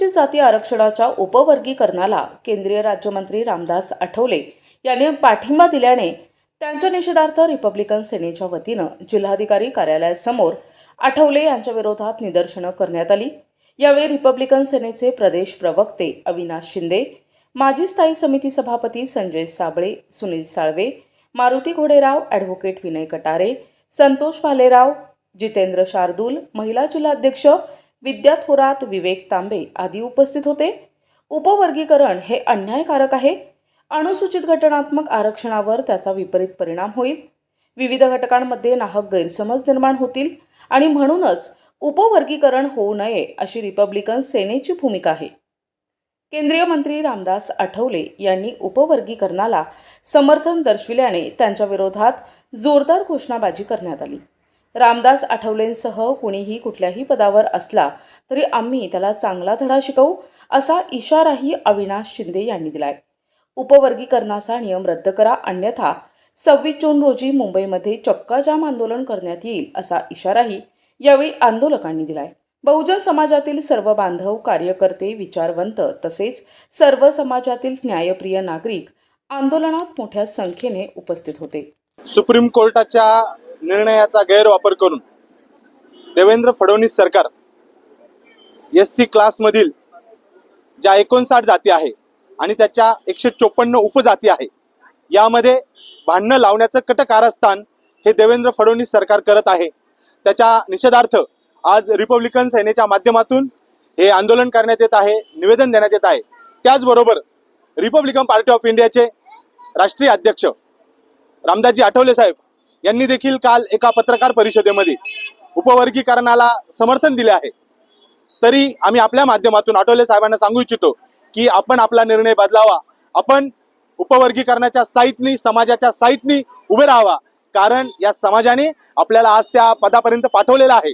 अनुसूचित जाती आरक्षणाच्या उपवर्गीकरणाला केंद्रीय राज्यमंत्री रामदास आठवले यांनी पाठिंबा दिल्याने त्यांच्या निषेधार्थ रिपब्लिकन सेनेच्या वतीनं जिल्हाधिकारी कार्यालयासमोर आठवले यांच्या विरोधात निदर्शनं करण्यात आली। यावेळी रिपब्लिकन सेनेचे प्रदेश प्रवक्ते अविनाश शिंदे, माजी स्थायी समिती सभापती संजय साबळे, सुनील साळवे, मारुती घोडेराव, ॲडव्होकेट विनय कटारे, संतोष भालेराव, जितेंद्र शार्दूल, महिला जिल्हाध्यक्ष विद्या थोरात, विवेक तांबे आदी उपस्थित होते। उपवर्गीकरण हे अन्यायकारक आहे। अनुसूचित घटनात्मक आरक्षणावर त्याचा विपरीत परिणाम होईल। विविध घटकांमध्ये नाहक गैरसमज निर्माण होतील आणि म्हणूनच उपवर्गीकरण होऊ नये अशी रिपब्लिकन सेनेची भूमिका आहे। केंद्रीय मंत्री रामदास आठवले यांनी उपवर्गीकरणाला समर्थन दर्शविल्याने त्यांच्या विरोधात जोरदार घोषणाबाजी करण्यात आली। रामदास आठवलेंसह कुणीही कुठल्याही पदावर असला तरी आम्ही त्याला चांगला धडा शिकवू असा इशाराही अविनाश शिंदे यांनी दिलाय। उपवर्गीकरणाचा नियम रद्द करा, अन्यथा 26 जून रोजी मुंबईमध्ये चक्काजाम आंदोलन करण्यात येईल असा इशाराही यावेळी आंदोलकांनी दिलाय। बहुजन समाजातील सर्व बांधव, कार्यकर्ते, विचारवंत तसेच सर्व समाजातील न्यायप्रिय नागरिक आंदोलनात मोठ्या संख्येने उपस्थित होते। सुप्रीम कोर्टाच्या निर्णयाचा गैरवापर करून देवेंद्र फडणवीस सरकार एससी क्लासमधील ज्या 59 जाती आहे आणि त्याच्या 154 उपजाती आहे यामध्ये भांडणं लावण्याचं कट कारस्थान हे देवेंद्र फडणवीस सरकार करत आहे। त्याच्या निषेधार्थ आज रिपब्लिकन सेनेच्या माध्यमातून हे आंदोलन करण्यात येत आहे, निवेदन देण्यात येत आहे। त्याचबरोबर रिपब्लिकन पार्टी ऑफ इंडियाचे राष्ट्रीय अध्यक्ष रामदासजी आठवले साहेब यांनी देखील काल एका पत्रकार परिषदेमध्ये उपवर्गीकरणाला समर्थन दिले आहे। तरी आम्ही आपल्या माध्यमातून आठवले साहेबांना सांगू इच्छितो की आपण आपला निर्णय बदलावा, आपण उपवर्गीकरणाच्या साईटनी, समाजाच्या साईटनी उभे राहावा, कारण या समाजाने आपल्याला आज त्या पदापर्यंत पाठवलेला आहे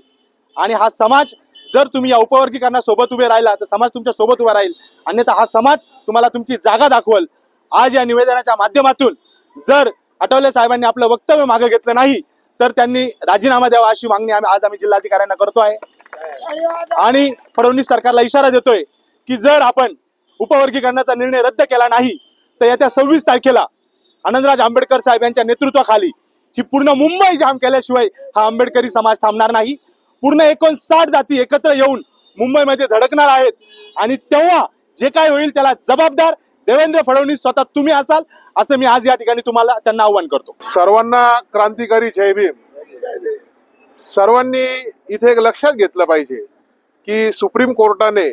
आणि हा समाज जर तुम्ही या उपवर्गीकरणासोबत उभे राहिला तर समाज तुमच्या सोबत उभा राहील, अन्यथा हा समाज तुम्हाला तुमची जागा दाखवल। आज या निवेदनाच्या माध्यमातून जर आठवले साहेबांनी आपलं वक्तव्य मागे घेतलं नाही तर त्यांनी राजीनामा द्यावा अशी मागणी आम्ही जिल्हाधिकाऱ्यांना करतो आहे आणि फडणवीस सरकारला इशारा देतोय की जर आपण उपवर्गीकरणाचा निर्णय रद्द केला नाही तर येत्या 26 तारखेला आनंदराज आंबेडकर साहेब यांच्या नेतृत्वाखाली ही पूर्ण मुंबई जाम केल्याशिवाय हा आंबेडकरी समाज थांबणार नाही। पूर्ण 59 जाती एकत्र येऊन मुंबईमध्ये धडकणार आहेत आणि तेव्हा जे काय होईल त्याला जबाबदार देवेंद्र फडणवीस स्वतः तुम्ही असाल असं मी आज या ठिकाणी त्यांना आव्हान करतो। सर्वांना क्रांतिकारी जय भीम। सर्वांनी इथे एक लक्षात घेतलं पाहिजे की सुप्रीम कोर्टाने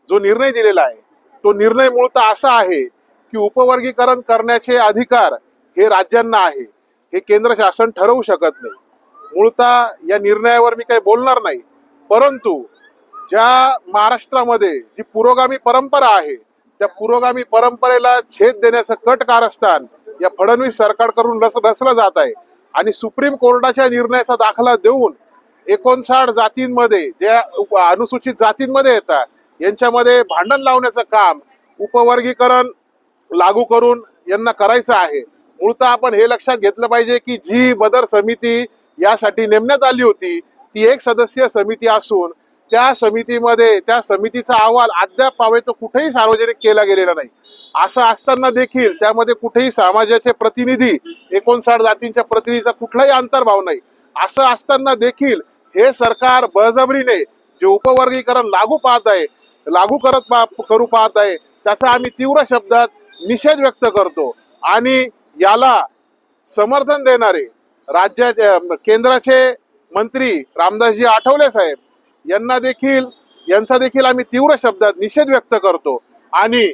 जो निर्णय दिलेला आहे तो निर्णय मूळतः असा आहे की उपवर्गीकरण करण्याचे अधिकार हे राज्यांना आहे, हे केंद्र शासन ठरवू शकत नाही। मूळतः या निर्णयावर मी काही बोलणार नाही, परंतु ज्या महाराष्ट्रामध्ये जी पुरोगामी परंपरा आहे त्या पुरोगामी परंपरेला छेद देण्याचं कट कारस्थान या फडणवीस सरकारकडून रचलं जात आहे आणि सुप्रीम कोर्टाच्या निर्णयाचा दाखला देऊन 59 जातींमध्ये ज्या अनुसूचित जातींमध्ये येतात यांच्यामध्ये भांडण लावण्याचं काम उपवर्गीकरण लागू करून यांना करायचं आहे। मूळतः आपण हे लक्षात घेतलं पाहिजे की जी बदर समिती यासाठी नेमण्यात आली होती ती एक सदस्यीय समिती असून त्या समितीचा अहवाल अद्याप तो कुठेही सार्वजनिक केला गेलेला नाही। असं असताना देखील त्यामध्ये कुठेही समाजाचे प्रतिनिधी 59 जातींच्या प्रतिनिधीचा कुठलाही अंतर्भाव नाही। असं असताना देखील हे सरकार बळजबरीने जे उपवर्गीकरण करू पाहत आहे त्याचा आम्ही तीव्र शब्दात निषेध व्यक्त करतो आणि याला समर्थन देणारे केंद्राचे मंत्री रामदासजी आठवले साहेब यांचा देखील आम्ही तीव्र शब्दात निषेध व्यक्त करतो आणि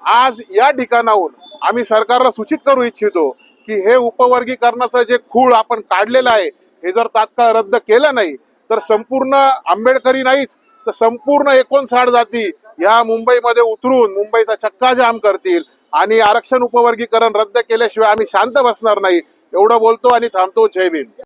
आज या ठिकाणाहून आम्ही सरकारला सूचित करू इच्छितो की हे उपवर्गीकरणाचं जे खूळ आपण काढलेलं आहे हे जर तात्काळ रद्द केलं नाही तर संपूर्ण आंबेडकरी नाहीच तर संपूर्ण 59 जाती या मुंबईमध्ये उतरून मुंबईचा चक्काजाम करतील आणि आरक्षण उपवर्गीकरण रद्द केल्याशिवाय आम्ही शांत बसणार नाही। एवढं बोलतो आणि थांबतो। जय भीम।